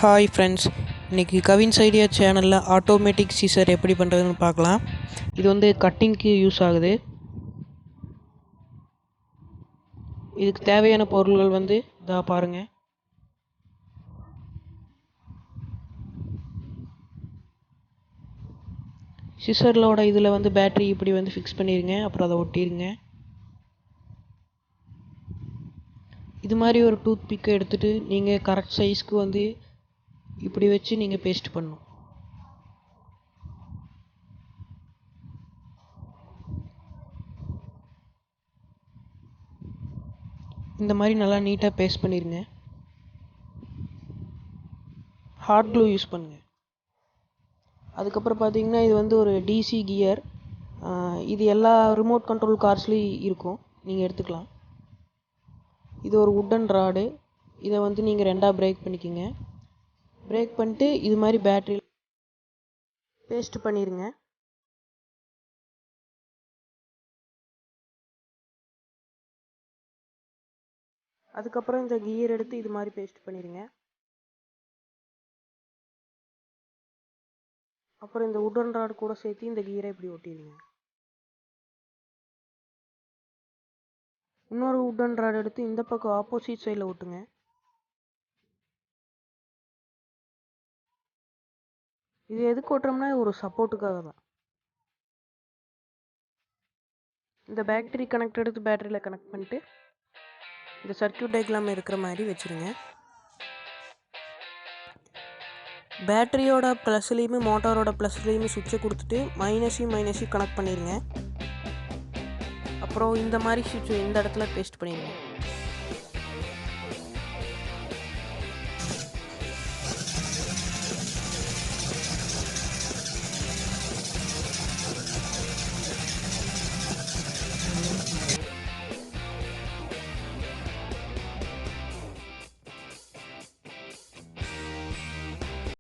Hi friends, இன்றைக்கி Cavin's idea சேனலில் automatic Caesar எப்படி பண்ணுறதுன்னு பார்க்கலாம். இது வந்து கட்டிங்க்கு யூஸ் ஆகுது. இதுக்கு தேவையான பொருள்கள் வந்து இதா பாருங்கள். சிசரோட இதில் வந்து பேட்ரி இப்படி வந்து ஃபிக்ஸ் பண்ணிடுங்க. அப்புறம் அதை ஒட்டிடுங்க. இது மாதிரி ஒரு டூத் பிக்கை எடுத்துகிட்டு நீங்கள் கரெக்ட் சைஸ்க்கு வந்து இப்படி வச்சு நீங்கள் பேஸ்ட் பண்ணணும். இந்த மாதிரி நல்லா நீட்டாக பேஸ்ட் பண்ணிடுங்க. ஹாட் க்ளூ யூஸ் பண்ணுங்கள். அதுக்கப்புறம் பார்த்தீங்கன்னா இது வந்து ஒரு டிசி கியர். இது எல்லா ரிமோட் கண்ட்ரோல் கார்ஸ்லேயும் இருக்கும், நீங்கள் எடுத்துக்கலாம். இது ஒரு வுட்டன் ராடு. இதை வந்து நீங்கள் ரெண்டாக பிரேக் பண்ணிக்கோங்க. பிரேக் பண்ணிட்டு இது மாதிரி பேட்டரியில் பேஸ்ட் பண்ணிடுங்க. அதுக்கப்புறம் இந்த கியர் எடுத்து இது மாதிரி பேஸ்ட் பண்ணிடுங்க. அப்புறம் இந்த வுட்டன் ராடு கூட சேர்த்து இந்த கியரை இப்படி ஒட்டிடுங்க. இன்னொரு வுட்டன் ராடு எடுத்து இந்த பக்கம் ஆப்போசிட் சைடில் ஒட்டுங்க. இது எதுக்கு ஓட்டுறோம்னா ஒரு சப்போர்ட்டுக்காக தான். இந்த பேட்டரி கனெக்ட் எடுத்து பேட்டரியில் கனெக்ட் பண்ணிட்டு இந்த சர்க்யூட் டயக்ராம் இருக்கிற மாதிரி வச்சுருங்க. பேட்டரியோட ப்ளஸ்லேயுமே மோட்டாரோட ப்ளஸ்லேயுமே சுவிட்சை கொடுத்துட்டு மைனஸையும் கனெக்ட் பண்ணிடுங்க. அப்புறம் இந்த மாதிரி சுவிட்ச் இந்த இடத்துல பேஸ்ட் பண்ணிடுங்க.